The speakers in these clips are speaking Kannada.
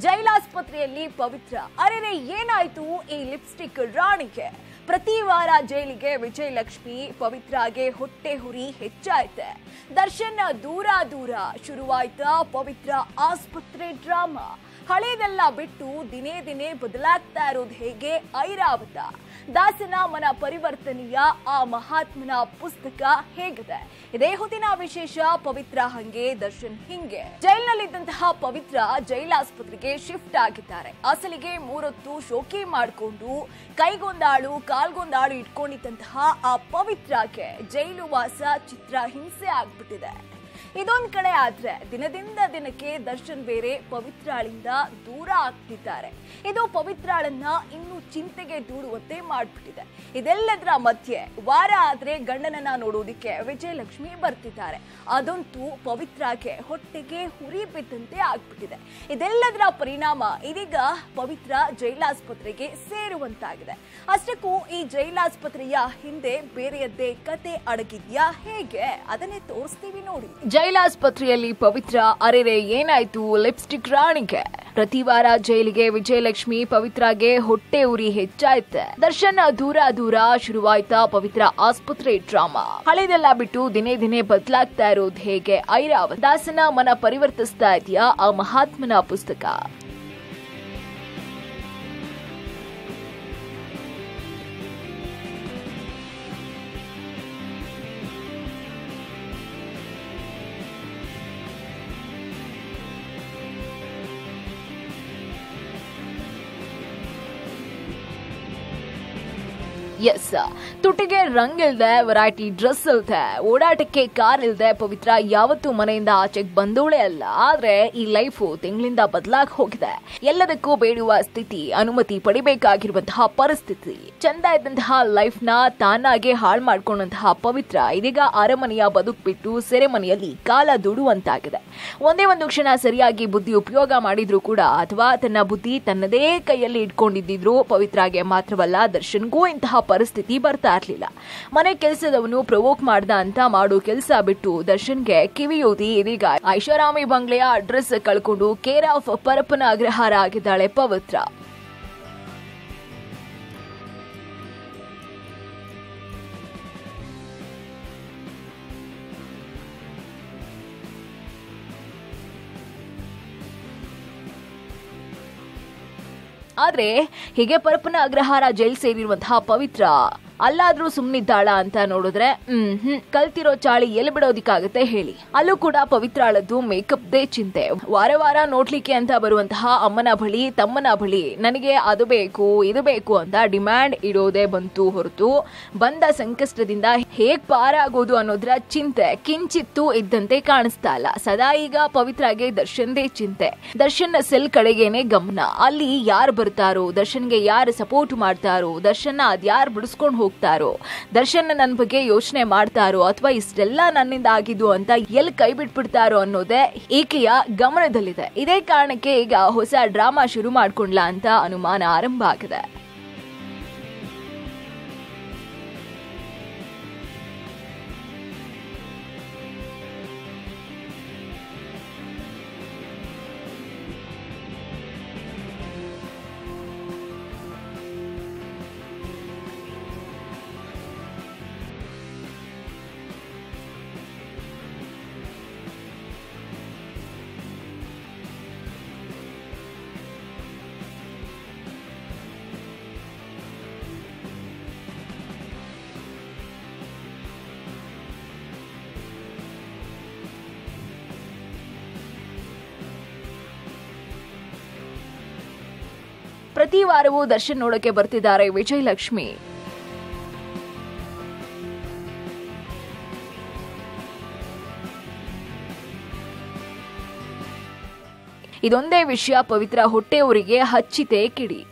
ಜೈಲಾಸ್ಪತ್ರೆಯಲ್ಲಿ ಪವಿತ್ರ. ಅರೆರೆ ಏನಾಯ್ತು ಈ ಲಿಪ್ಸ್ಟಿಕ್ ರಾಣಿಗೆ? ಪ್ರತಿ ವಾರ ಜೈಲಿಗೆ ವಿಜಯಲಕ್ಷ್ಮಿ, ಪವಿತ್ರಾಗೆ ಹೊಟ್ಟೆ ಹುರಿ ಹೆಚ್ಚಾಯ್ತೆ. ದರ್ಶನ್ ದೂರ ಶುರುವಾಯ್ತಾ ಪವಿತ್ರ ಆಸ್ಪತ್ರೆ ಡ್ರಾಮಾ. ಹಳೇದೆಲ್ಲ ಬಿಟ್ಟು ದಿನೇ ದಿನೇ ಬದಲಾಗ್ತಾ ಇರೋದು ಹೇಗೆ? ಐರಾವತ. ದಾಸನ ಮನ ಪರಿವರ್ತನೆಯ ಆ ಮಹಾತ್ಮನ ಪುಸ್ತಕ ಹೇಗಿದೆ? ಇದೇ ಹೊತ್ತಿನ ವಿಶೇಷ. ಪವಿತ್ರ ಹಂಗೆ, ದರ್ಶನ್ ಹಿಂಗೆ. ಜೈಲಿನಲ್ಲಿದ್ದಂತಹ ಪವಿತ್ರ ಜೈಲಾಸ್ಪತ್ರೆಗೆ ಶಿಫ್ಟ್ ಆಗಿದ್ದಾರೆ. ಅಸಲಿಗೆ 3 ಹೊತ್ತು ಶೋಕಿ ಮಾಡಿಕೊಂಡು ಕೈಗೊಂದಾಳು ಕಾಲ್ಗೊಂದಾಳು ಇಟ್ಕೊಂಡಿದ್ದಂತಹ ಆ ಪವಿತ್ರಕ್ಕೆ ಜೈಲು ವಾಸ ಚಿತ್ರ ಹಿಂಸೆ ಆಗ್ಬಿಟ್ಟಿದೆ. ಇದೊಂದ್ ಕಡೆ ಆದ್ರೆ ದಿನದಿಂದ ದಿನಕ್ಕೆ ದರ್ಶನ್ ಬೇರೆ ಪವಿತ್ರಾಳಿಂದ ದೂರ ಆಗ್ತಿದ್ದಾರೆ. ಇದು ಪವಿತ್ರಾಳನ್ನ ಇನ್ನೂ ಚಿಂತೆಗೆ ದೂಡುವಂತೆ ಮಾಡ್ಬಿಟ್ಟಿದೆ. ಇದೆಲ್ಲದರ ಮಧ್ಯೆ ವಾರ ಆದ್ರೆ ಗಂಡನನ್ನ ನೋಡೋದಿಕ್ಕೆ ವಿಜಯಲಕ್ಷ್ಮಿ ಬರ್ತಿದ್ದಾರೆ. ಅದಂತೂ ಪವಿತ್ರಾಗೆ ಹೊಟ್ಟೆಗೆ ಹುರಿ ಬಿದ್ದಂತೆ ಆಗ್ಬಿಟ್ಟಿದೆ. ಇದೆಲ್ಲದರ ಪರಿಣಾಮ ಇದೀಗ ಪವಿತ್ರ ಜೈಲಾಸ್ಪತ್ರೆಗೆ ಸೇರುವಂತಾಗಿದೆ. ಅಷ್ಟಕ್ಕೂ ಈ ಜೈಲಾಸ್ಪತ್ರೆಯ ಹಿಂದೆ ಬೇರೆಯದ್ದೇ ಕತೆ ಅಡಗಿದ್ಯಾ ಹೇಗೆ? ಅದನ್ನೇ ತೋರಿಸ್ತೀವಿ ನೋಡಿ. ಜೈಲಾಸ್ಪತ್ರೆಯಲ್ಲಿ ಪವಿತ್ರ. ಅರೆರೆ ಏನಾಯ್ತು ಲಿಪ್ಸ್ಟಿಕ್ ರಾಣಿಗೆ? ಪ್ರತಿ ವಾರ ಜೈಲಿಗೆ ವಿಜಯಲಕ್ಷ್ಮಿ, ಪವಿತ್ರಾಗೆ ಹೊಟ್ಟೆ ಉರಿ ಹೆಚ್ಚಾಯ್ತೆ. ದರ್ಶನ್ ದೂರ ಶುರುವಾಯ್ತಾ ಪವಿತ್ರ ಆಸ್ಪತ್ರೆ ಡ್ರಾಮಾ. ಹಳೆದೆಲ್ಲ ಬಿಟ್ಟು ದಿನೇ ದಿನೇ ಬದಲಾಗ್ತಾ ಇರೋದು ಹೇಗೆ? ಐರಾವತ. ದಾಸನ ಮನ ಪರಿವರ್ತಿಸ್ತಾ ಇದೆಯಾ ಆ ಮಹಾತ್ಮನ ಪುಸ್ತಕ? ಎಸ್, ತುಟಿಗೆ ರಂಗ್ ಇಲ್ದೆ, ವೆರೈಟಿ ಡ್ರೆಸ್ ಇಲ್ದೆ, ಓಡಾಟಕ್ಕೆ ಕಾರ್ ಇಲ್ದೆ ಪವಿತ್ರ ಯಾವತ್ತೂ ಮನೆಯಿಂದ ಆಚೆಗೆ ಬಂದೋಳೆ ಅಲ್ಲ. ಆದ್ರೆ ಈ ಲೈಫು ತಿಂಗಳಿಂದ ಬದಲಾಗಿ ಹೋಗಿದೆ. ಎಲ್ಲದಕ್ಕೂ ಬೇಡುವ ಸ್ಥಿತಿ, ಅನುಮತಿ ಪಡಿಬೇಕಾಗಿರುವಂತಹ ಪರಿಸ್ಥಿತಿ. ಚಂದ ಇದ್ದಂತಹ ಲೈಫ್ ನ ತಾನಾಗೆ ಹಾಳು ಮಾಡ್ಕೊಂಡಂತಹ ಪವಿತ್ರ ಇದೀಗ ಅರಮನೆಯ ಬದುಕು ಬಿಟ್ಟು ಸೆರೆಮನೆಯಲ್ಲಿ ಕಾಲ ದುಡುವಂತಾಗಿದೆ. ಒಂದೇ ಒಂದು ಕ್ಷಣ ಸರಿಯಾಗಿ ಬುದ್ಧಿ ಉಪಯೋಗ ಮಾಡಿದ್ರು ಕೂಡ, ಅಥವಾ ತನ್ನ ಬುದ್ಧಿ ತನ್ನದೇ ಕೈಯಲ್ಲಿ ಇಟ್ಕೊಂಡಿದ್ರು ಪವಿತ್ರಾಗೆ ಮಾತ್ರವಲ್ಲ, ದರ್ಶನ್ಗೂ ಇಂತಹ ಪರಿಸ್ಥಿತಿ ಬರ್ತಾ ಇರ್ಲಿಲ್ಲ. ಮನೆ ಕೆಲಸದವನು ಪ್ರವೋಕ್ ಮಾಡ್ದ ಅಂತ ಮಾಡೋ ಕೆಲಸ ಬಿಟ್ಟು ದರ್ಶನ್ಗೆ ಕಿವಿಯೋದಿ ಇದೀಗ ಐಷಾರಾಮಿ ಬಂಗ್ಲೆಯ ಅಡ್ರೆಸ್ ಕಳ್ಕೊಂಡು ಕೇರ್ ಆಫ್ ಪರಪ್ಪನ ಅಗ್ರಹಾರ ಆಗಿದ್ದಾಳೆ ಪವಿತ್ರ. ಆದ್ರೆ ಹೀಗೆ ಪರಪ್ಪನ ಅಗ್ರಹಾರ ಜೈಲ್ ಸೇರಿರುವಂತಹ ಪವಿತ್ರ ಅಲ್ಲಾದ್ರೂ ಸುಮ್ನಿದ್ದಾಳ ಅಂತ ನೋಡಿದ್ರೆ ಕಲ್ತಿರೋ ಚಾಳಿ ಎಲ್ಲಿ ಬಿಡೋದಿಕ್ಕಾಗತ್ತೆ ಹೇಳಿ? ಅಲ್ಲೂ ಕೂಡ ಪವಿತ್ರಾಳದ್ದು ಮೇಕಪ್ ದೇ ಚಿಂತೆ. ವಾರ ನೋಡ್ಲಿಕ್ಕೆ ಅಂತ ಬರುವಂತಹ ಅಮ್ಮನ ಬಳಿ, ತಮ್ಮನ ಬಳಿ ನನಗೆ ಅದು ಬೇಕು ಇದು ಬೇಕು ಅಂತ ಡಿಮ್ಯಾಂಡ್ ಇಡೋದೇ ಬಂತು ಹೊರತು ಬಂದ ಸಂಕಷ್ಟದಿಂದ ಹೇಗ್ ಪಾರಾಗೋದು ಅನ್ನೋದ್ರ ಚಿಂತೆ ಕಿಂಚಿತ್ತು ಇದ್ದಂತೆ ಕಾಣಿಸ್ತಾ ಇಲ್ಲ. ಸದಾ ಈಗ ಪವಿತ್ರಾಗೆ ದರ್ಶನ್ದೇ ಚಿಂತೆ. ದರ್ಶನ್ ಸೆಲ್ ಕಡೆಗೇನೆ ಗಮನ. ಅಲ್ಲಿ ಯಾರು ಬರ್ತಾರೋ, ದರ್ಶನ್ಗೆ ಯಾರು ಸಪೋರ್ಟ್ ಮಾಡ್ತಾರೋ, ದರ್ಶನ್ ಅದ್ಯಾರು ಬಿಡಿಸ್ಕೊಂಡು ಹೋಗ್ತಾರೋ, ದರ್ಶನ್ ನನ್ನ ಬಗ್ಗೆ ಯೋಚನೆ ಮಾಡ್ತಾರೋ, ಅಥವಾ ಇಷ್ಟೆಲ್ಲ ನನ್ನಿಂದ ಆಗಿದ್ದು ಅಂತ ಎಲ್ಲಿ ಕೈ ಬಿಟ್ಬಿಡ್ತಾರೋ ಅನ್ನೋದೇ ಈಕೆಯ ಗಮನದಲ್ಲಿದೆ. ಇದೇ ಕಾರಣಕ್ಕೆ ಈಗ ಹೊಸ ಡ್ರಾಮಾ ಶುರು ಮಾಡ್ಕೊಂಡ್ಲಾ ಅಂತ ಅನುಮಾನ ಆರಂಭ ಆಗಿದೆ. ಪ್ರತಿ ವಾರವೂ ದರ್ಶನ್ ನೋಡಕ್ಕೆ ಬರ್ತಿದ್ದಾರೆ ವಿಜಯಲಕ್ಷ್ಮಿ. ಇದೊಂದೇ ವಿಷಯ ಪವಿತ್ರ ಹೊಟ್ಟೆಯವರಿಗೆ ಹಚ್ಚಿತೆ ಕಿಡಿ.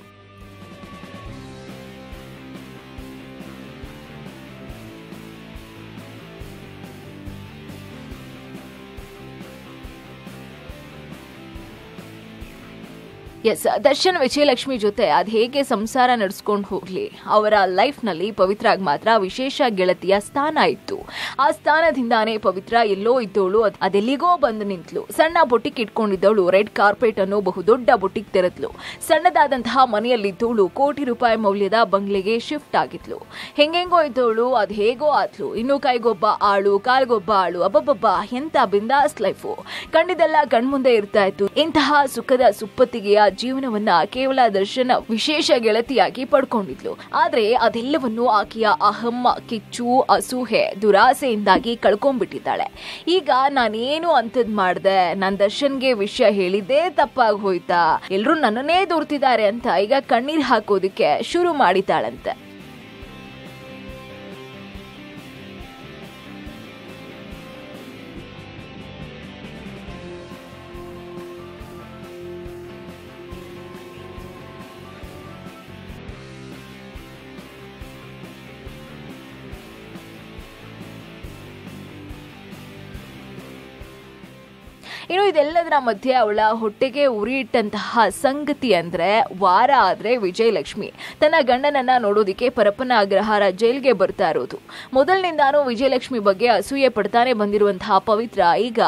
ಎಸ್, ದರ್ಶನ್ ವಿಜಯಲಕ್ಷ್ಮಿ ಜೊತೆ ಅದ್ ಹೇಗೆ ಸಂಸಾರ ನಡೆಸ್ಕೊಂಡು ಹೋಗ್ಲಿ, ಅವರ ಲೈಫ್ ನಲ್ಲಿ ಪವಿತ್ರಾಗ್ ಮಾತ್ರ ವಿಶೇಷ ಗೆಳತಿಯ ಸ್ಥಾನ ಇತ್ತು. ಆ ಸ್ಥಾನದಿಂದಾನೇ ಪವಿತ್ರ ಎಲ್ಲೋ ಇದ್ದವಳು ಅದೆಲ್ಲಿಗೋ ಬಂದು ನಿಂತ್ಲು. ಸಣ್ಣ ಬೊಟಿಕ್ ಇಟ್ಕೊಂಡಿದ್ದವಳು ರೆಡ್ ಕಾರ್ಪೆಟ್ ಅನ್ನೋ ಬಹುದೊಡ್ಡ ಬೊಟಿಕ್ ತೆರೆದ್ಲು. ಸಣ್ಣದಾದಂತಹ ಮನೆಯಲ್ಲಿದ್ದವಳು ಕೋಟಿ ರೂಪಾಯಿ ಮೌಲ್ಯದ ಬಂಗ್ಲೆಗೆ ಶಿಫ್ಟ್ ಆಗಿದ್ಲು. ಹೆಂಗೆಂಗೋ ಇದ್ದವಳು ಅದ್ ಹೇಗೋ ಆದ್ಲು. ಇನ್ನು ಕೈಗೊಬ್ಬ ಆಳು ಕಾಲ್ಗೊಬ್ಬ ಆಳು, ಅಬ್ಬಬ್ಬಬ್ಬ ಎಂತ ಬಿಂದಾಸ್ ಲೈಫು. ಕಂಡಿದ್ದೆಲ್ಲ ಕಣ್ಮುಂದೆ ಇರ್ತಾ ಇತ್ತು. ಇಂತಹ ಸುಖದ ಸುಪ್ಪತ್ತಿಗೆಯ ಜೀವನವನ್ನ ಕೇವಲ ದರ್ಶನ್ ವಿಶೇಷ ಗೆಳತಿಯಾಗಿ ಪಡ್ಕೊಂಡಿದ್ಲು. ಆದ್ರೆ ಅದೆಲ್ಲವನ್ನು ಆಕೆಯ ಅಹಮ್ಮ, ಕಿಚ್ಚು, ಅಸೂಹೆ, ದುರಾಸೆಯಿಂದಾಗಿ ಕಳ್ಕೊಂಡ್ಬಿಟ್ಟಿದ್ದಾಳೆ. ಈಗ ನಾನೇನು ಅಂತದ್ ಮಾಡ್ದೆ, ನಾನ್ ದರ್ಶನ್ಗೆ ವಿಷಯ ಹೇಳಿದ್ದೇ ತಪ್ಪಾಗಿ ಹೋಯ್ತಾ, ಎಲ್ರೂ ನನ್ನನ್ನೇ ದೂರ್ತಿದ್ದಾರೆ ಅಂತ ಈಗ ಕಣ್ಣೀರ್ ಹಾಕೋದಿಕ್ಕೆ ಶುರು ಮಾಡಿದ್ದಾಳಂತೆ. ಇನ್ನು ಇದೆಲ್ಲದರ ಮಧ್ಯೆ ಅವಳ ಹೊಟ್ಟೆಗೆ ಉರಿ ಇಟ್ಟಂತಹ ಸಂಗತಿ ಅಂದ್ರೆ, ವಾರ ಆದ್ರೆ ವಿಜಯಲಕ್ಷ್ಮಿ ತನ್ನ ಗಂಡನನ್ನ ನೋಡೋದಿಕ್ಕೆ ಪರಪ್ಪನ ಅಗ್ರಹಾರ ಜೈಲ್ಗೆ ಬರ್ತಾ ಇರೋದು. ಮೊದಲಿನಿಂದಾನು ವಿಜಯಲಕ್ಷ್ಮಿ ಬಗ್ಗೆ ಅಸೂಯೆ ಪಡ್ತಾನೆ ಬಂದಿರುವಂತಹ ಪವಿತ್ರ ಈಗ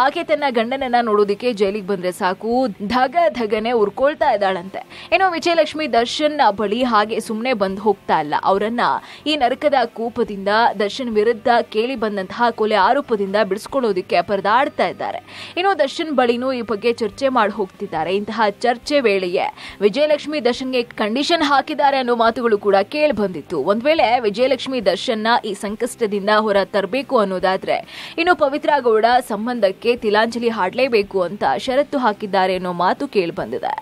ಆಕೆ ತನ್ನ ಗಂಡನನ್ನ ನೋಡೋದಿಕ್ಕೆ ಜೈಲಿಗೆ ಬಂದ್ರೆ ಸಾಕು ಧಗನೆ ಉರ್ಕೊಳ್ತಾ ಇದ್ದಾಳಂತೆ. ಇನ್ನು ವಿಜಯಲಕ್ಷ್ಮಿ ದರ್ಶನ್ ಬಳಿ ಹಾಗೆ ಸುಮ್ನೆ ಬಂದ್ ಹೋಗ್ತಾ ಇಲ್ಲ. ಅವರನ್ನ ಈ ನರಕದ ಕೂಪದಿಂದ, ದರ್ಶನ್ ವಿರುದ್ಧ ಕೇಳಿ ಬಂದಂತಹ ಕೊಲೆ ಆರೋಪದಿಂದ ಬಿಡಿಸ್ಕೊಳ್ಳೋದಿಕ್ಕೆ ಪರದಾಡ್ತಾ ಇದ್ದಾರೆ. ದರ್ಶನ್ ಬಳಿನೂ ಈ ಬಗ್ಗೆ ಚರ್ಚೆ ಮಾಡಿ ಹೋಗ್ತಿದ್ದಾರೆ. ಇಂತಹ ಚರ್ಚೆ ವೇಳೆಯೇ ವಿಜಯಲಕ್ಷ್ಮಿ ದರ್ಶನ್ಗೆ ಕಂಡೀಷನ್ ಹಾಕಿದ್ದಾರೆ ಅನ್ನೋ ಮಾತುಗಳು ಕೂಡ ಕೇಳಿ ಬಂದಿತ್ತು. ಒಂದ್ ವೇಳೆ ವಿಜಯಲಕ್ಷ್ಮಿ ದರ್ಶನ್ನ ಈ ಸಂಕಷ್ಟದಿಂದ ಹೊರ ತರಬೇಕು ಅನ್ನೋದಾದ್ರೆ ಇನ್ನು ಪವಿತ್ರ ಗೌಡ ಸಂಬಂಧಕ್ಕೆ ತಿಲಾಂಜಲಿ ಹಾಡಲೇಬೇಕು ಅಂತ ಷರತ್ತು ಹಾಕಿದ್ದಾರೆ ಅನ್ನೋ ಮಾತು ಕೇಳಿ ಬಂದಿದೆ.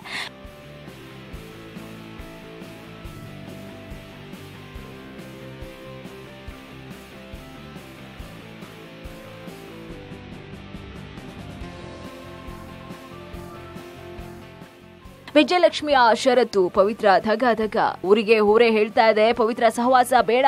ವಿಜಯಲಕ್ಷ್ಮಿಯ ಷರತ್ತು ಪವಿತ್ರ ಧಗ ಊರಿಗೆ ಊರೇ ಹೇಳ್ತಾ ಇದೆ, ಪವಿತ್ರ ಸಹವಾಸ ಬೇಡ.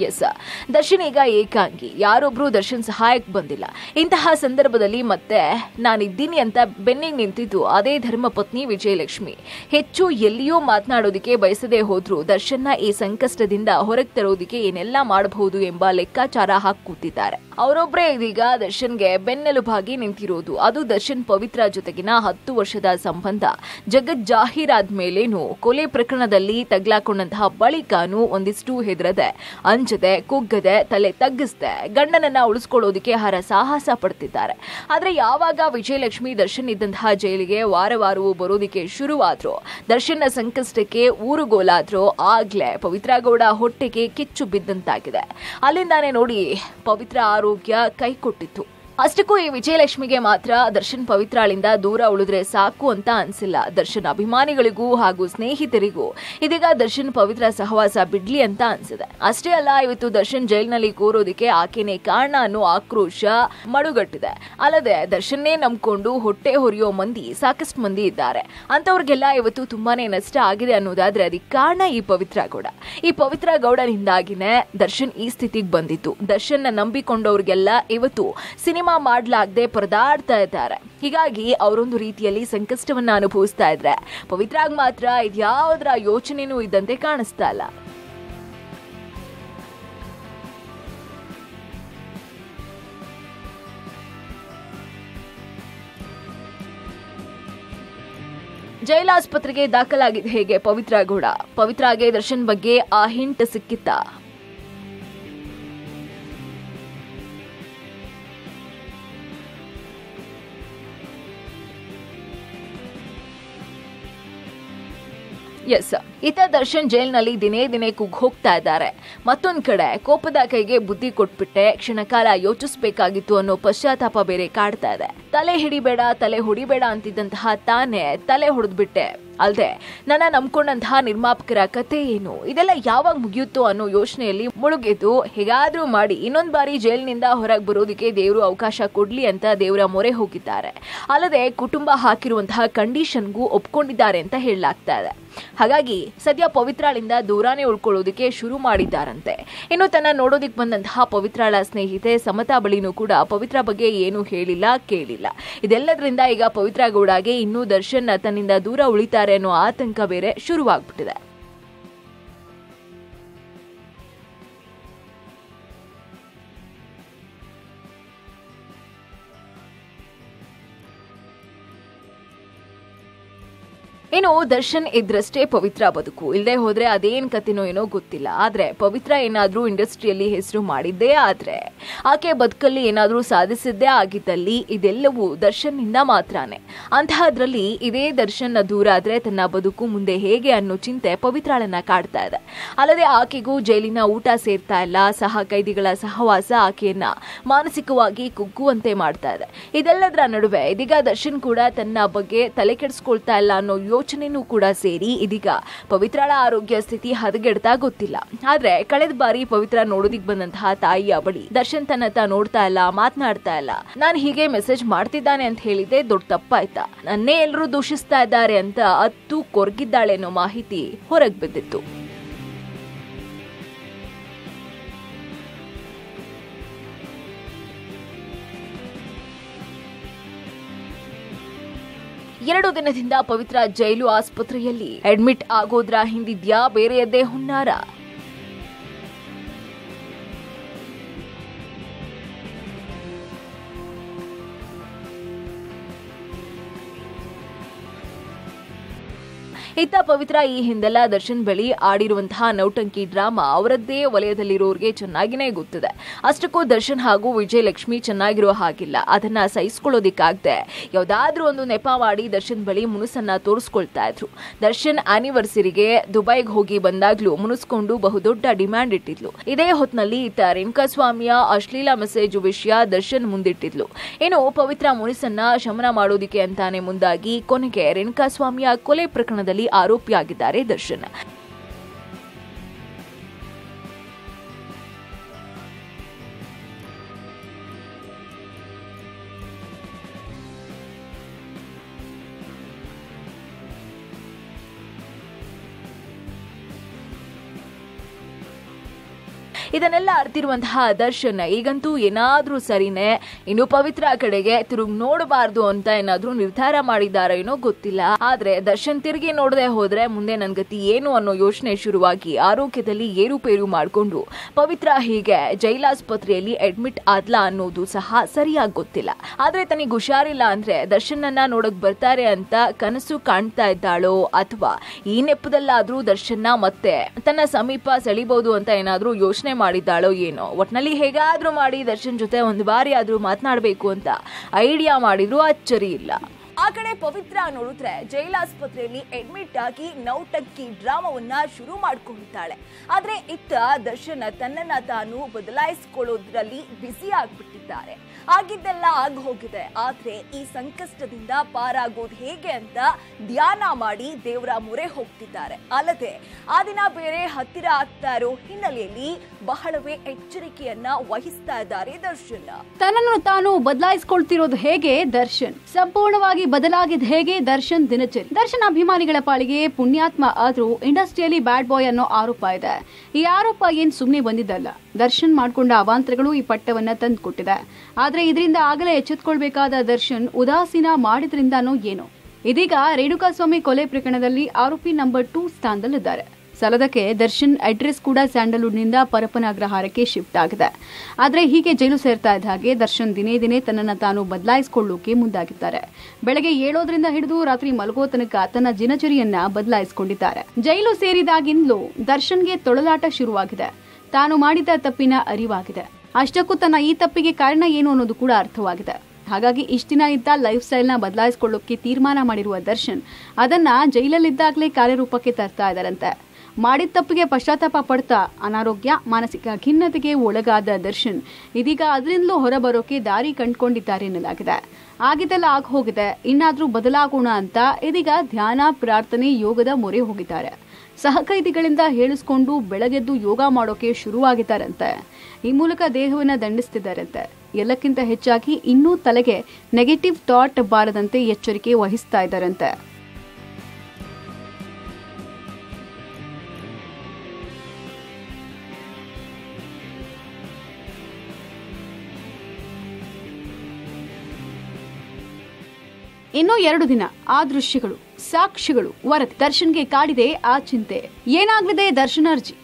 ಎಸ್, ದರ್ಶನ್ ಈಗ ಏಕಾಂಗಿ, ಯಾರೊಬ್ರು ದರ್ಶನ್ ಸಹಾಯಕ್ಕೆ ಬಂದಿಲ್ಲ. ಇಂತಹ ಸಂದರ್ಭದಲ್ಲಿ ಮತ್ತೆ ನಾನಿದ್ದೀನಿ ಅಂತ ಬೆನ್ನಿಗೆ ನಿಂತಿದ್ದು ಅದೇ ಧರ್ಮ ಪತ್ನಿ ವಿಜಯಲಕ್ಷ್ಮಿ. ಹೆಚ್ಚು ಎಲ್ಲಿಯೂ ಮಾತನಾಡೋದಿಕ್ಕೆ ಬಯಸದೆ ಹೋದ್ರು ದರ್ಶನ್ನ ಈ ಸಂಕಷ್ಟದಿಂದ ಹೊರಗೆ ತರೋದಿಕ್ಕೆ ಏನೆಲ್ಲ ಮಾಡಬಹುದು ಎಂಬ ಲೆಕ್ಕಾಚಾರ ಹಾಕುತ್ತಿದ್ದಾರೆ. ಅವರೊಬ್ಬರೇ ಇದೀಗ ದರ್ಶನ್ಗೆ ಬೆನ್ನೆಲುಬಾಗಿ ನಿಂತಿರೋದು. ಅದು ದರ್ಶನ್ ಪವಿತ್ರ ಜೊತೆಗಿನ 10 ವರ್ಷದ ಸಂಬಂಧ ಜಗತ್ ಜಾಹೀರಾದ ಮೇಲೇನು ಕೊಲೆ ಪ್ರಕರಣದಲ್ಲಿ ತಗ್ಲಾಕೊಂಡಂತಹ ಬಳಿಕನೂ ಒಂದಿಷ್ಟು ಹೆದರದೆ, ಅಂಜದೆ, ಕುಗ್ಗದೆ, ತಲೆ ತಗ್ಗಿಸದೆ ಗಂಡನನ್ನ ಉಳಿಸ್ಕೊಳ್ಳೋದಿಕ್ಕೆ ಹರ ಸಾಹಸ ಪಡ್ತಿದ್ದಾರೆ. ಆದ್ರೆ ಯಾವಾಗ ವಿಜಯಲಕ್ಷ್ಮಿ ದರ್ಶನ್ ಇದ್ದಂತಹ ಜೈಲಿಗೆ ವಾರವೂ ಬರೋದಿಕ್ಕೆ ಶುರುವಾದ್ರು, ದರ್ಶನ್ನ ಸಂಕಷ್ಟಕ್ಕೆ ಊರುಗೋಲಾದ್ರು, ಆಗ್ಲೇ ಪವಿತ್ರ ಗೌಡ ಹೊಟ್ಟೆಗೆ ಕಿಚ್ಚು ಬಿದ್ದಂತಾಗಿದೆ. ಅಲ್ಲಿಂದಾನೇ ನೋಡಿ ಪವಿತ್ರ ಆರೋಗ್ಯ ಕೈಕೊಟ್ಟಿತ್ತು. ಅಷ್ಟಕ್ಕೂ ಈ ವಿಜಯಲಕ್ಷ್ಮಿಗೆ ಮಾತ್ರ ದರ್ಶನ್ ಪವಿತ್ರಾಳಿಂದ ದೂರ ಉಳಿದ್ರೆ ಸಾಕು ಅಂತ ಅನ್ಸಿಲ್ಲ. ದರ್ಶನ್ ಅಭಿಮಾನಿಗಳಿಗೂ ಹಾಗೂ ಸ್ನೇಹಿತರಿಗೂ ಇದೀಗ ದರ್ಶನ್ ಪವಿತ್ರ ಸಹವಾಸ ಬಿಡ್ಲಿ ಅಂತ ಅನ್ಸಿದೆ. ಅಷ್ಟೇ ಅಲ್ಲ, ಇವತ್ತು ದರ್ಶನ್ ಜೈಲಿನಲ್ಲಿ ಕೂರೋದಿಕ್ಕೆ ಆಕೆನೇ ಕಾರಣ ಅನ್ನೋ ಆಕ್ರೋಶ ಮಡುಗಟ್ಟಿದೆ. ಅಲ್ಲದೆ ದರ್ಶನ್ನೇ ನಂಬ್ಕೊಂಡು ಹೊಟ್ಟೆ ಹೊರೆಯೋ ಮಂದಿ ಸಾಕಷ್ಟು ಮಂದಿ ಇದ್ದಾರೆ. ಅಂತವ್ರಿಗೆಲ್ಲ ಇವತ್ತು ತುಂಬಾನೇ ನಷ್ಟ ಆಗಿದೆ ಅನ್ನೋದಾದ್ರೆ ಅದಕ್ಕೆ ಕಾರಣ ಈ ಪವಿತ್ರ ಗೌಡ. ಈ ಪವಿತ್ರ ಗೌಡನಿಂದಾಗಿನೇ ದರ್ಶನ್ ಈ ಸ್ಥಿತಿಗೆ ಬಂದಿತ್ತು. ದರ್ಶನ್ ನಂಬಿಕೊಂಡವ್ರಿಗೆಲ್ಲ ಇವತ್ತು ಸಿನಿಮಾ ಮಾಡ್ಲಾಗದೆ ಪರದಾಡ್ತಾ ಇದ್ದಾರೆ. ಹೀಗಾಗಿ ಅವರೊಂದು ರೀತಿಯಲ್ಲಿ ಸಂಕಷ್ಟವನ್ನ ಅನುಭವಿಸ್ತಾ ಇದ್ರೆ, ಪವಿತ್ರಾಗ್ ಮಾತ್ರ ಇದ್ಯಾವುದರ ಯೋಚನೆನೂ ಇದ್ದಂತೆ ಕಾಣಿಸ್ತಾ ಇಲ್ಲ. ಜೈಲಾಸ್ಪತ್ರೆಗೆ ದಾಖಲಾಗಿದೆ ಹೇಗೆ ಪವಿತ್ರ ಗೌಡ? ಪವಿತ್ರಾಗೆ ದರ್ಶನ್ ಬಗ್ಗೆ ಆ ಹಿಂಟ್ ಸಿಕ್ಕಿತ್ತಾ? ಎಸ್, ಈತ ದರ್ಶನ್ ಜೈಲ್ನಲ್ಲಿ ದಿನೇ ಕುಗ್ಗ್ ಹೋಗ್ತಾ ಇದ್ದಾರೆ. ಮತ್ತೊಂದ್ ಕಡೆ ಕೋಪದ ಕೈಗೆ ಬುದ್ಧಿ ಕೊಟ್ಬಿಟ್ಟೆ, ಕ್ಷಣಕಾಲ ಯೋಚಿಸಬೇಕಾಗಿತ್ತು ಅನ್ನೋ ಪಶ್ಚಾತ್ತಾಪ ಬೇರೆ ಕಾಡ್ತಾ ಇದೆ. ತಲೆ ಹಿಡಿಬೇಡ, ತಲೆ ಹೊಡಿಬೇಡ ಅಂತಿದ್ದಂತಹ ತಾನೇ ತಲೆ ಹೊಡೆದ್ಬಿಟ್ಟೆ. ಅಲ್ಲದೆ ನನ್ನ ನಂಬ್ಕೊಂಡಂತಹ ನಿರ್ಮಾಪಕರ ಕತೆ ಏನು, ಇದೆಲ್ಲ ಯಾವಾಗ ಮುಗಿಯುತ್ತೋ ಅನ್ನೋ ಯೋಚನೆಯಲ್ಲಿ ಮುಳುಗಿದ್ದು ಹೇಗಾದ್ರೂ ಮಾಡಿ ಇನ್ನೊಂದು ಬಾರಿ ಜೈಲಿನಿಂದ ಹೊರಗೆ ಬರೋದಕ್ಕೆ ದೇವರು ಅವಕಾಶ ಕೊಡ್ಲಿ ಅಂತ ದೇವರ ಮೊರೆ ಹೋಗಿದ್ದಾರೆ. ಅಲ್ಲದೆ ಕುಟುಂಬ ಹಾಕಿರುವಂತಹ ಕಂಡೀಷನ್ಗೂ ಒಪ್ಕೊಂಡಿದ್ದಾರೆ ಅಂತ ಹೇಳಲಾಗ್ತಾ ಇದೆ. ಹಾಗಾಗಿ ಸದ್ಯ ಪವಿತ್ರಾಳಿಂದ ದೂರಾನೇ ಉಳ್ಕೊಳ್ಳೋದಕ್ಕೆ ಶುರು ಮಾಡಿದ್ದಾರಂತೆ. ಇನ್ನು ತನ್ನ ನೋಡೋದಿಕ್ ಬಂದಂತಹ ಪವಿತ್ರಾಳ ಸ್ನೇಹಿತೆ ಸಮತಾ ಬಳಿನೂ ಕೂಡ ಪವಿತ್ರ ಬಗ್ಗೆ ಏನು ಹೇಳಿಲ್ಲ ಕೇಳಿಲ್ಲ. ಇದೆಲ್ಲದರಿಂದ ಈಗ ಪವಿತ್ರ ಗೌಡಗೆ ಇನ್ನೂ ದರ್ಶನ್ ತನ್ನಿಂದ ದೂರ ಉಳಿತಾರೆ ಅನ್ನೋ ಆತಂಕ ಬೇರೆ ಶುರುವಾಗ್ಬಿಟ್ಟಿದೆ. ಇನ್ನು ದರ್ಶನ್ ಇದ್ರಷ್ಟೇ ಪವಿತ್ರ ಬದುಕು, ಇಲ್ಲದೆ ಹೋದ್ರೆ ಅದೇನ್ ಕತೆನೋ ಏನೋ ಗೊತ್ತಿಲ್ಲ. ಆದ್ರೆ ಪವಿತ್ರ ಏನಾದ್ರೂ ಇಂಡಸ್ಟ್ರಿಯಲ್ಲಿ ಹೆಸರು ಮಾಡಿದ್ದೇ ಆದ್ರೆ, ಆಕೆ ಬದುಕಲ್ಲಿ ಏನಾದ್ರೂ ಸಾಧಿಸಿದ್ದೇ ಆಗಿದ್ದಲ್ಲಿ ಇದೆಲ್ಲವೂ ದರ್ಶನ್ ನಿಂದ ಮಾತ್ರನೇ. ಅಂತಹದ್ರಲ್ಲಿ ಇದೇ ದರ್ಶನ್ ದೂರ ಆದ್ರೆ ತನ್ನ ಬದುಕು ಮುಂದೆ ಹೇಗೆ ಅನ್ನೋ ಚಿಂತೆ ಪವಿತ್ರಾಳನ್ನ ಕಾಡ್ತಾ ಇದೆ. ಅಲ್ಲದೆ ಆಕೆಗೂ ಜೈಲಿನ ಊಟ ಸೇರ್ತಾ ಇಲ್ಲ, ಸಹ ಕೈದಿಗಳ ಸಹವಾಸ ಆಕೆಯನ್ನ ಮಾನಸಿಕವಾಗಿ ಕುಗ್ಗುವಂತೆ ಮಾಡ್ತಾ ಇದೆ. ಇದೆಲ್ಲದರ ನಡುವೆ ಇದೀಗ ದರ್ಶನ್ ಕೂಡ ತನ್ನ ಬಗ್ಗೆ ತಲೆ ಕೆಡಿಸ್ಕೊಳ್ತಾ ಇಲ್ಲ ಅನ್ನೋ ಯೋಚನೆನೂ ಕೂಡ ಸೇರಿ ಇದೀಗ ಪವಿತ್ರಾಳ ಆರೋಗ್ಯ ಸ್ಥಿತಿ ಹದಗೆಡ್ತಾ ಗೊತ್ತಿಲ್ಲ. ಆದ್ರೆ ಕಳೆದ ಬಾರಿ ಪವಿತ್ರ ನೋಡೋದಿಕ್ ಬಂದಂತಹ ತಾಯಿಯ ಬಳಿ ದರ್ಶನ್ ತನ್ನತ್ತ ನೋಡ್ತಾ ಇಲ್ಲ, ಮಾತನಾಡ್ತಾ ಇಲ್ಲ, ನಾನು ಹೀಗೆ ಮೆಸೇಜ್ ಮಾಡ್ತಿದ್ದಾನೆ ಅಂತ ಹೇಳಿದ್ದೆ ದೊಡ್ಡ ತಪ್ಪಾಯ್ತಾ, ನನ್ನೇ ಎಲ್ಲರೂ ದೂಷಿಸ್ತಾ ಇದ್ದಾರೆ ಅಂತ ಅತ್ತು ಕೊರ್ಗಿದ್ದಾಳೆ ಅನ್ನೋ ಮಾಹಿತಿ ಹೊರಗೆ ಬಿದ್ದಿತ್ತು. ಎರಡು ದಿನದಿಂದ ಪವಿತ್ರ ಜೈಲು ಆಸ್ಪತ್ರೆಯಲ್ಲಿ ಅಡ್ಮಿಟ್ ಆಗೋದ್ರ ಹಿಂದಿದ್ಯಾ ಬೇರೆಯದ್ದೇ ಹುನ್ನಾರ? ಇತ್ತ ಪವಿತ್ರ ಈ ಹಿಂದೆಲ್ಲ ದರ್ಶನ್ ಬಳಿ ಆಡಿರುವಂತಹ ನೌಟಂಕಿ ಡ್ರಾಮಾ ಅವರದ್ದೇ ವಲಯದಲ್ಲಿರೋರಿಗೆ ಚೆನ್ನಾಗಿನೇ ಗೊತ್ತಿದೆ. ಅಷ್ಟಕ್ಕೂ ದರ್ಶನ್ ಹಾಗೂ ವಿಜಯಲಕ್ಷ್ಮಿ ಚೆನ್ನಾಗಿರೋ ಹಾಗಿಲ್ಲ. ಅದನ್ನ ಸಹಿಸ್ಕೊಳ್ಳೋದಿಕ್ಕಾಗದೆ ಯಾವ್ದಾದ್ರೂ ಒಂದು ನೆಪ ಮಾಡಿ ದರ್ಶನ್ ಬಳಿ ಮುನುಸನ್ನ ತೋರಿಸ್ಕೊಳ್ತಾ ಇದ್ರು. ದರ್ಶನ್ ಆನಿವರ್ಸರಿಗೆ ದುಬೈಗೆ ಹೋಗಿ ಬಂದಾಗ್ಲೂ ಮುನಿಸ್ಕೊಂಡು ಬಹುದೊಡ್ಡ ಡಿಮ್ಯಾಂಡ್ ಇಟ್ಟಿದ್ಲು. ಇದೇ ಹೊತ್ನಲ್ಲಿ ಇತ್ತ ರೇಣುಕಾಸ್ವಾಮಿಯ ಅಶ್ಲೀಲ ಮೆಸೇಜ್ ವಿಷಯ ದರ್ಶನ್ ಮುಂದಿಟ್ಟಿದ್ಲು. ಏನು ಪವಿತ್ರ ಮುನಿಸನ್ನ ಶಮನ ಮಾಡೋದಿಕ್ಕೆ ಅಂತಾನೆ ಮುಂದಾಗಿ ಕೊನೆಗೆ ರೇಣುಕಾಸ್ವಾಮಿಯ ಕೊಲೆ ಪ್ರಕರಣದಲ್ಲಿ ಆರೋಪಿಯಾಗಿದ್ದಾರೆ ದರ್ಶನ್. ಇದನ್ನೆಲ್ಲ ಅರ್ತಿರುವಂತಹ ದರ್ಶನ್ ಈಗಂತೂ ಏನಾದ್ರೂ ಸರಿನೇ, ಇನ್ನು ಪವಿತ್ರ ಕಡೆಗೆ ತಿರುಗಿ ನೋಡಬಾರ್ದು ಅಂತ ಏನಾದ್ರೂ ನಿರ್ಧಾರ ಮಾಡಿದಾರ ಏನೋ ಗೊತ್ತಿಲ್ಲ. ಆದ್ರೆ ದರ್ಶನ್ ತಿರುಗಿ ನೋಡದೆ ಹೋದ್ರೆ ಮುಂದೆ ನನ್ ಗತಿ ಏನು ಅನ್ನೋ ಯೋಚನೆ ಶುರುವಾಗಿ ಆರೋಗ್ಯದಲ್ಲಿ ಏರುಪೇರು ಮಾಡಿಕೊಂಡು ಪವಿತ್ರ ಹೀಗೆ ಜೈಲಾಸ್ಪತ್ರೆಯಲ್ಲಿ ಅಡ್ಮಿಟ್ ಆದ್ಲಾ ಅನ್ನೋದು ಸಹ ಸರಿಯಾಗಿ ಗೊತ್ತಿಲ್ಲ. ಆದ್ರೆ ತನಿಗೆ ಹುಷಾರಿಲ್ಲ ಅಂದ್ರೆ ದರ್ಶನ್ ಅನ್ನ ನೋಡಕ್ ಬರ್ತಾರೆ ಅಂತ ಕನಸು ಕಾಣ್ತಾ ಇದ್ದಾಳೋ ಅಥವಾ ಈ ನೆಪದಲ್ಲಾದ್ರೂ ದರ್ಶನ್ ಮತ್ತೆ ತನ್ನ ಸಮೀಪ ಸೆಳಿಬಹುದು ಅಂತ ಏನಾದ್ರೂ ಯೋಚನೆ ಮಾಡಿದ್ದಾಳೋ ಏನೋ. ಒಟ್ನಲ್ಲಿ ಹೇಗಾದ್ರೂ ಮಾಡಿ ದರ್ಶನ್ ಜೊತೆ ಒಂದು ಬಾರಿ ಆದ್ರೂ ಮಾತನಾಡಬೇಕು ಅಂತ ಐಡಿಯಾ ಮಾಡಿದ್ರು ಅಚ್ಚರಿ ಇಲ್ಲ. ಆ ಕಡೆ ಪವಿತ್ರ ನೋಡಿದ್ರೆ ಜೈಲಾಸ್ಪತ್ರೆಯಲ್ಲಿ ಅಡ್ಮಿಟ್ ಆಗಿ ನೌಟಂಕಿ ಡ್ರಾಮಾವನ್ನ ಶುರು ಮಾಡ್ಕೊಂಡಿದ್ದಾಳೆ. ಆದ್ರೆ ಇತ್ತ ದರ್ಶನ್ ತನ್ನನ್ನ ತಾನು ಬದಲಾಯಿಸಿಕೊಳ್ಳೋದ್ರಲ್ಲಿ ಬ್ಯುಸಿ ಆಗ್ಬಿಟ್ಟಿದ್ದಾರೆ. ಆಗಿದ್ದೆಲ್ಲ ಆಗ ಹೋಗಿದೆ. ಆದ್ರೆ ಈ ಸಂಕಷ್ಟದಿಂದ ಪಾರಾಗೋದು ಹೇಗೆ ಅಂತ ಧ್ಯಾನ ಮಾಡಿ ದೇವರ ಮೊರೆ ಹೋಗ್ತಿದ್ದಾರೆ. ಅಲ್ಲದೆ ಆ ದಿನ ಬೇರೆ ಹತ್ತಿರ ಆಗ್ತಾ ಇರೋ ಹಿನ್ನೆಲೆಯಲ್ಲಿ ಬಹಳವೇ ಎಚ್ಚರಿಕೆಯನ್ನ ವಹಿಸ್ತಾ ಇದ್ದಾರೆ ದರ್ಶನ್. ತನ್ನನ್ನು ತಾನು ಬದಲಾಯಿಸಿಕೊಳ್ತಿರೋದು ಹೇಗೆ ದರ್ಶನ್, ಸಂಪೂರ್ಣವಾಗಿ ಬದಲಾಗಿದ್ ಹೇಗೆ ದರ್ಶನ್ ದಿನಚರಿ. ದರ್ಶನ್ ಅಭಿಮಾನಿಗಳ ಪಾಳಿಗೆ ಪುಣ್ಯಾತ್ಮ ಆದ್ರೂ ಇಂಡಸ್ಟ್ರಿಯಲ್ಲಿ ಬ್ಯಾಡ್ ಬಾಯ್ ಅನ್ನೋ ಆರೋಪ ಇದೆ. ಈ ಆರೋಪ ಏನ್ ಸುಮ್ನೆ ಬಂದಿದ್ದಲ್ಲ. ದರ್ಶನ್ ಮಾಡ್ಕೊಂಡ ಅವಾಂತರಗಳು ಈ ಪಟ್ಟವನ್ನ ತಂದು ಕೊಟ್ಟಿದೆ. ಆದ್ರೆ ಇದರಿಂದ ಆಗಲೇ ಎಚ್ಚೆತ್ಕೊಳ್ಬೇಕಾದ ದರ್ಶನ್ ಉದಾಸೀನ ಮಾಡಿದ್ರಿಂದಾನೋ ಏನೋ ಇದೀಗ ರೇಣುಕಾಸ್ವಾಮಿ ಕೊಲೆ ಪ್ರಕರಣದಲ್ಲಿ ಆರೋಪಿ ನಂಬರ್ 2 ಸ್ಥಾನದಲ್ಲಿದ್ದಾರೆ. ಸಲದಕ್ಕೆ ದರ್ಶನ್ ಅಡ್ರೆಸ್ ಕೂಡ ಸ್ಯಾಂಡಲ್ವುಡ್ ನಿಂದ ಪರಪನಾಗ್ರಹಾರಕ್ಕೆ ಶಿಫ್ಟ್ ಆಗಿದೆ. ಆದ್ರೆ ಹೀಗೆ ಜೈಲು ಸೇರ್ತಾ ಇದ್ದ ಹಾಗೆ ದರ್ಶನ್ ದಿನೇ ದಿನೇ ತನ್ನನ್ನು ತಾನು ಬದಲಾಯಿಸಿಕೊಳ್ಳೋಕೆ ಮುಂದಾಗಿದ್ದಾರೆ. ಬೆಳಗ್ಗೆ ಏಳೋದ್ರಿಂದ ಹಿಡಿದು ರಾತ್ರಿ ಮಲಗೋ ತನಕ ತನ್ನ ದಿನಚರಿಯನ್ನ ಬದಲಾಯಿಸಿಕೊಂಡಿದ್ದಾರೆ. ಜೈಲು ಸೇರಿದಾಗಿಂದಲೂ ದರ್ಶನ್ಗೆ ತೊಳಲಾಟ ಶುರುವಾಗಿದೆ. ತಾನು ಮಾಡಿದ ತಪ್ಪಿನ ಅರಿವಾಗಿದೆ. ಅಷ್ಟಕ್ಕೂ ತನ್ನ ಈ ತಪ್ಪಿಗೆ ಕಾರಣ ಏನು ಅನ್ನೋದು ಕೂಡ ಅರ್ಥವಾಗಿದೆ. ಹಾಗಾಗಿ ಇಷ್ಟಿನ ಇದ್ದ ಲೈಫ್ ಸ್ಟೈಲ್ನ ಬದಲಾಯಿಸಿಕೊಳ್ಳೋಕೆ ತೀರ್ಮಾನ ಮಾಡಿರುವ ದರ್ಶನ್ ಅದನ್ನ ಜೈಲಲ್ಲಿದ್ದಾಗಲೇ ಕಾರ್ಯರೂಪಕ್ಕೆ ತರ್ತಾ ಇದ್ದಾರಂತೆ. ಮಾಡಿದ ತಪ್ಪಿಗೆ ಪಶ್ಚಾತ್ತಾಪ ಪಡ್ತಾ ಅನಾರೋಗ್ಯ ಮಾನಸಿಕ ಖಿನ್ನತೆಗೆ ಒಳಗಾದ ದರ್ಶನ್ ಇದೀಗ ಅದರಿಂದಲೂ ಹೊರಬರೋಕೆ ದಾರಿ ಕಂಡುಕೊಂಡಿದ್ದಾರೆ ಎನ್ನಲಾಗಿದೆ. ಆಗಿದ್ದೆಲ್ಲ ಆಗ ಹೋಗಿದೆ, ಇನ್ನಾದ್ರೂ ಬದಲಾಗೋಣ ಅಂತ ಇದೀಗ ಧ್ಯಾನ, ಪ್ರಾರ್ಥನೆ, ಯೋಗದ ಮೊರೆ ಹೋಗಿದ್ದಾರೆ. ಸಹಕೈದಿಗಳಿಂದ ಹೇಳಿಸ್ಕೊಂಡು ಬೆಳಗೆದ್ದು ಯೋಗ ಮಾಡೋಕೆ ಶುರುವಾಗಿದ್ದಾರಂತೆ. ಈ ಮೂಲಕ ದೇಹವನ್ನ ದಂಡಿಸ್ತಿದ್ದಾರಂತೆ. ಎಲ್ಲಕ್ಕಿಂತ ಹೆಚ್ಚಾಗಿ ಇನ್ನೂ ತಲೆಗೆ ನೆಗೆಟಿವ್ ಥಾಟ್ ಬಾರದಂತೆ ಎಚ್ಚರಿಕೆ ವಹಿಸ್ತಾ ಇದ್ದಾರಂತೆ. ಇನ್ನೂ 2 ದಿನ ಆ ದೃಶ್ಯಗಳು, ಸಾಕ್ಷಿಗಳು, ವರದಿ. ದರ್ಶನ್ಗೆ ಕಾಡಿದೆ ಆ ಚಿಂತೆ. ಏನಾಗಲಿದೆ ದರ್ಶನ್ ಅರ್ಜಿ?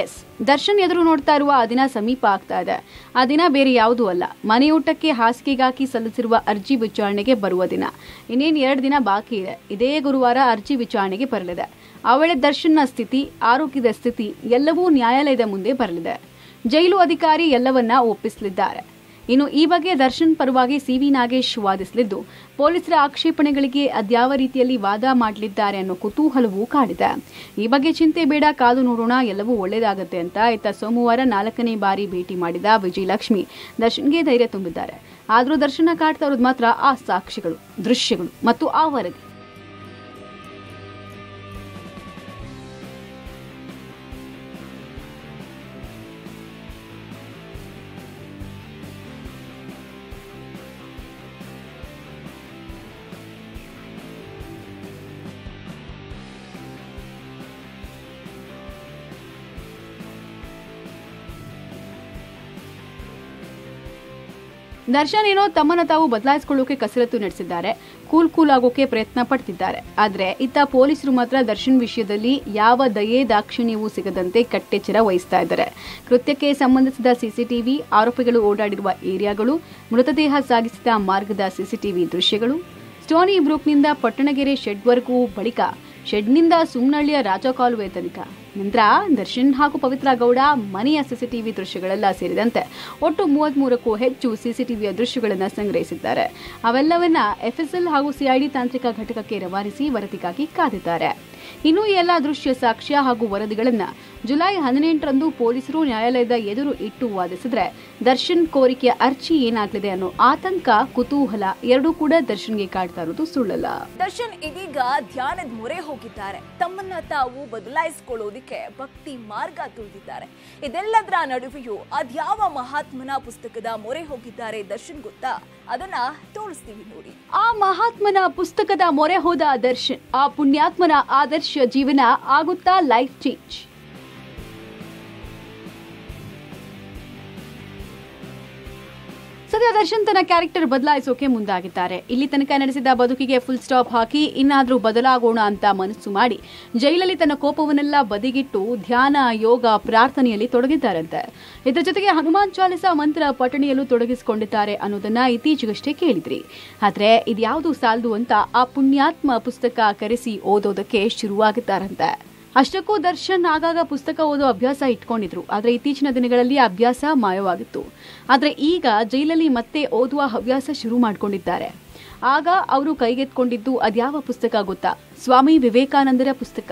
ಎಸ್, ದರ್ಶನ್ ಎದುರು ನೋಡ್ತಾ ಇರುವ ಆ ದಿನ ಸಮೀಪ ಆಗ್ತಾ ಇದೆ. ಆ ದಿನ ಬೇರೆ ಯಾವುದೂ ಅಲ್ಲ, ಮನೆಯೂಟಕ್ಕೆ ಹಾಸಿಗೆಗಾಕಿ ಸಲ್ಲಿಸಿರುವ ಅರ್ಜಿ ವಿಚಾರಣೆಗೆ ಬರುವ ದಿನ. ಇನ್ನೇನು 2 ದಿನ ಬಾಕಿ ಇದೆ. ಇದೇ ಗುರುವಾರ ಅರ್ಜಿ ವಿಚಾರಣೆಗೆ ಬರಲಿದೆ. ಆ ವೇಳೆ ದರ್ಶನ್ನ ಸ್ಥಿತಿ, ಆರೋಗ್ಯದ ಸ್ಥಿತಿ ಎಲ್ಲವೂ ನ್ಯಾಯಾಲಯದ ಮುಂದೆ ಬರಲಿದೆ. ಜೈಲು ಅಧಿಕಾರಿ ಎಲ್ಲವನ್ನ ಒಪ್ಪಿಸಲಿದ್ದಾರೆ. ಇನ್ನು ಈ ಬಗ್ಗೆ ದರ್ಶನ್ ಪರವಾಗಿ ಸಿವಿ ನಾಗೇಶ್ ವಾದಿಸಲಿದ್ದು, ಪೊಲೀಸರ ಆಕ್ಷೇಪಣೆಗಳಿಗೆ ಅದ್ಯಾವ ರೀತಿಯಲ್ಲಿ ವಾದ ಮಾಡಲಿದ್ದಾರೆ ಅನ್ನೋ ಕುತೂಹಲವೂ ಕಾಡಿದೆ. ಈ ಬಗ್ಗೆ ಚಿಂತೆ ಬೇಡ, ಕಾದು ನೋಡೋಣ, ಎಲ್ಲವೂ ಒಳ್ಳೇದಾಗುತ್ತೆ ಅಂತ ಇತ್ತ ಸೋಮವಾರ 4ನೇ ಬಾರಿ ಭೇಟಿ ಮಾಡಿದ ವಿಜಯಲಕ್ಷ್ಮಿ ದರ್ಶನ್ಗೆ ಧೈರ್ಯ ತುಂಬಿದ್ದಾರೆ. ಆದರೂ ದರ್ಶನ ಕಾಡ್ತಾ ಇರೋದು ಮಾತ್ರ ಆ ಸಾಕ್ಷಿಗಳು, ದೃಶ್ಯಗಳು ಮತ್ತು ಆ ವರದಿ. ದರ್ಶನ್ ಏನೋ ತಮ್ಮನ್ನ ತಾವು ಬದಲಾಯಿಸಿಕೊಳ್ಳೋಕೆ ಕಸರತ್ತು ನಡೆಸಿದ್ದಾರೆ, ಕೂಲ್ ಆಗೋಕೆ ಪ್ರಯತ್ನ ಪಡ್ತಿದ್ದಾರೆ. ಆದ್ರೆ ಇತ್ತ ಪೊಲೀಸರು ಮಾತ್ರ ದರ್ಶನ್ ವಿಷಯದಲ್ಲಿ ಯಾವ ದಯೆ ದಾಕ್ಷಿಣ್ಯವೂ ಸಿಗದಂತೆ ಕಟ್ಟೆಚ್ಚರ ವಹಿಸ್ತಾ ಇದ್ದಾರೆ. ಕೃತ್ಯಕ್ಕೆ ಸಂಬಂಧಿಸಿದ ಸಿಸಿಟಿವಿ, ಆರೋಪಿಗಳು ಓಡಾಡಿರುವ ಏರಿಯಾಗಳು, ಮೃತದೇಹ ಸಾಗಿಸಿದ ಮಾರ್ಗದ ಸಿಸಿಟಿವಿ ದೃಶ್ಯಗಳು, ಸ್ಟೋನಿ ಬ್ರೂಕ್ನಿಂದ ಪಟ್ಟಣಗೆರೆ ಶೆಡ್ವರೆಗೂ, ಬಳಿಕ ಶೆಡ್ನಿಂದ ಸುಮ್ನಹಳ್ಳಿಯ ರಾಜ ಕಾಲುವೆ ತನಕ, ನಂತರ ದರ್ಶನ್ ಹಾಗೂ ಪವಿತ್ರ ಗೌಡ ಮನೆಯ ಸಿಸಿಟಿವಿ ದೃಶ್ಯಗಳೆಲ್ಲ ಸೇರಿದಂತೆ ಒಟ್ಟು 33ಕ್ಕೂ ಹೆಚ್ಚು ಸಿಸಿಟಿವಿಯ ದೃಶ್ಯಗಳನ್ನು ಸಂಗ್ರಹಿಸಿದ್ದಾರೆ. ಅವೆಲ್ಲವನ್ನ ಎಫ್ಎಸ್ಎಲ್ ಹಾಗೂ ಸಿಐಡಿ ತಾಂತ್ರಿಕ ಘಟಕಕ್ಕೆ ರವಾನಿಸಿ ವರದಿಗಾಗಿ ಕಾದಿದ್ದಾರೆ. ಇನ್ನು ಈ ಎಲ್ಲ ದೃಶ್ಯ ಸಾಕ್ಷ್ಯ ಹಾಗೂ ವರದಿಗಳನ್ನ ಜುಲೈ 18ರಂದು ಪೊಲೀಸರು ನ್ಯಾಯಾಲಯದ ಎದುರು ಇಟ್ಟು ವಾದಿಸಿದ್ರೆ ದರ್ಶನ್ ಕೋರಿಕೆಯ ಅರ್ಜಿ ಏನಾಗಲಿದೆ ಅನ್ನೋ ಆತಂಕ, ಕುತೂಹಲ ಎರಡೂ ಕೂಡ ದರ್ಶನ್ಗೆ ಕಾಡ್ತಾ ಇರೋದು ಸುಳ್ಳಲ್ಲ. ದರ್ಶನ್ ಇದೀಗ ಧ್ಯಾನದ ಮೊರೆ ಹೋಗಿದ್ದಾರೆ. ತಮ್ಮನ್ನ ತಾವು ಬದಲಾಯಿಸಿಕೊಳ್ಳೋದಿಕ್ಕೆ ಭಕ್ತಿ ಮಾರ್ಗ ತುಳಿದಿದ್ದಾರೆ. ಇದೆಲ್ಲದರ ನಡುವೆಯೂ ಅದ್ಯಾವ ಮಹಾತ್ಮನ ಪುಸ್ತಕದ ಮೊರೆ ಹೋಗಿದ್ದಾರೆ ದರ್ಶನ್ ಗೊತ್ತಾ? ಅದನ್ನ ತೋರಿಸ್ತೀವಿ ನೋಡಿ. ಆ ಮಹಾತ್ಮನ ಪುಸ್ತಕದ ಮೊರೆ ಹೋದ ದರ್ಶನ್, ಆ ಪುಣ್ಯಾತ್ಮನ ಆದರ್ಶ ಜೀವನ ಆಗುತ್ತಾ ಲೈಫ್ ಚೇಂಜ್? ಸದ್ಯ ದರ್ಶನ್ ತನ್ನ ಕ್ಯಾರೆಕ್ಟರ್ ಬದಲಾಯಿಸೋಕೆ ಮುಂದಾಗಿದ್ದಾರೆ. ಇಲ್ಲಿ ತನಕ ನಡೆಸಿದ ಬದುಕಿಗೆ ಫುಲ್ ಸ್ಟಾಪ್ ಹಾಕಿ ಇನ್ನಾದ್ರೂ ಬದಲಾಗೋಣ ಅಂತ ಮನಸ್ಸು ಮಾಡಿ ಜೈಲಲ್ಲಿ ತನ್ನ ಕೋಪವನ್ನೆಲ್ಲ ಬದಿಗಿಟ್ಟು ಧ್ಯಾನ, ಯೋಗ, ಪ್ರಾರ್ಥನೆಯಲ್ಲಿ ತೊಡಗಿದ್ದಾರಂತೆ. ಇದರ ಜೊತೆಗೆ ಹನುಮಾನ್ ಚಾಲಿಸ ಮಂತ್ರ ಪಠಣೆಯಲ್ಲೂ ತೊಡಗಿಸಿಕೊಂಡಿದ್ದಾರೆ ಅನ್ನೋದನ್ನ ಇತ್ತೀಚೆಗಷ್ಟೇ ಕೇಳಿದ್ರಿ. ಆದ್ರೆ ಇದ್ಯಾವುದು ಸಾಲದು ಅಂತ ಆ ಪುಣ್ಯಾತ್ಮ ಪುಸ್ತಕ ಕರೆಸಿ ಓದೋದಕ್ಕೆ ಶುರುವಾಗಿದ್ದಾರಂತೆ. ಅಷ್ಟಕ್ಕೂ ದರ್ಶನ್ ಆಗಾಗ ಪುಸ್ತಕ ಓದೋ ಅಭ್ಯಾಸ ಇಟ್ಕೊಂಡಿದ್ರು. ಆದ್ರೆ ಇತ್ತೀಚಿನ ದಿನಗಳಲ್ಲಿ ಅಭ್ಯಾಸ ಮಾಯವಾಗಿತ್ತು. ಆದ್ರೆ ಈಗ ಜೈಲಲ್ಲಿ ಮತ್ತೆ ಓದುವ ಹವ್ಯಾಸ ಶುರು ಮಾಡ್ಕೊಂಡಿದ್ದಾರೆ. ಆಗ ಅವರು ಕೈಗೆತ್ಕೊಂಡಿದ್ದು ಅದ್ಯಾವ ಪುಸ್ತಕ ಗೊತ್ತಾ? ಸ್ವಾಮಿ ವಿವೇಕಾನಂದರ ಪುಸ್ತಕ.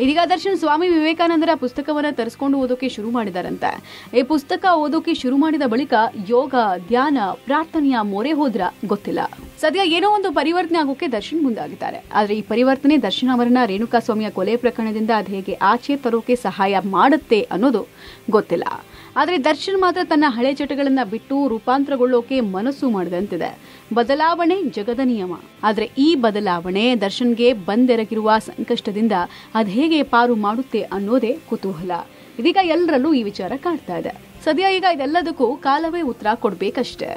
ಇದೀಗ ದರ್ಶನ್ ಸ್ವಾಮಿ ವಿವೇಕಾನಂದರ ಪುಸ್ತಕವನ್ನ ತರಿಸಿಕೊಂಡು ಓದೋಕೆ ಶುರು ಮಾಡಿದಾರಂತೆ. ಈ ಪುಸ್ತಕ ಓದೋಕೆ ಶುರು ಮಾಡಿದ ಬಳಿಕ ಯೋಗ, ಧ್ಯಾನ, ಪ್ರಾರ್ಥನೆಯ ಮೊರೆ ಹೋದ್ರ ಗೊತ್ತಿಲ್ಲ. ಸದ್ಯ ಏನೋ ಒಂದು ಪರಿವರ್ತನೆ ಆಗೋಕೆ ದರ್ಶನ್ ಮುಂದಾಗಿದ್ದಾರೆ. ಆದ್ರೆ ಈ ಪರಿವರ್ತನೆ ದರ್ಶನ್ ಅವರನ್ನ ರೇಣುಕಾ ಸ್ವಾಮಿಯ ಕೊಲೆ ಪ್ರಕರಣದಿಂದ ಅದು ಹೇಗೆ ಆಚೆ ತರೋಕೆ ಸಹಾಯ ಮಾಡುತ್ತೆ ಅನ್ನೋದು ಗೊತ್ತಿಲ್ಲ. ಆದ್ರೆ ದರ್ಶನ್ ಮಾತ್ರ ತನ್ನ ಹಳೆ ಚಟಗಳನ್ನ ಬಿಟ್ಟು ರೂಪಾಂತರಗೊಳ್ಳೋಕೆ ಮನಸ್ಸು ಮಾಡಿದಂತಿದೆ. ಬದಲಾವಣೆ ಜಗದ ನಿಯಮ. ಆದ್ರೆ ಈ ಬದಲಾವಣೆ ದರ್ಶನ್ಗೆ ಬಂದೆರಗಿರುವ ಸಂಕಷ್ಟದಿಂದ ಅದ್ ಹೇಗೆ ಪಾರು ಮಾಡುತ್ತೆ ಅನ್ನೋದೇ ಕುತೂಹಲ. ಇದೀಗ ಎಲ್ಲರಲ್ಲೂ ಈ ವಿಚಾರ ಕಾಡ್ತಾ ಇದೆ. ಸದ್ಯ ಈಗ ಇದೆಲ್ಲದಕ್ಕೂ ಕಾಲವೇ ಉತ್ತರ ಕೊಡ್ಬೇಕಷ್ಟೇ.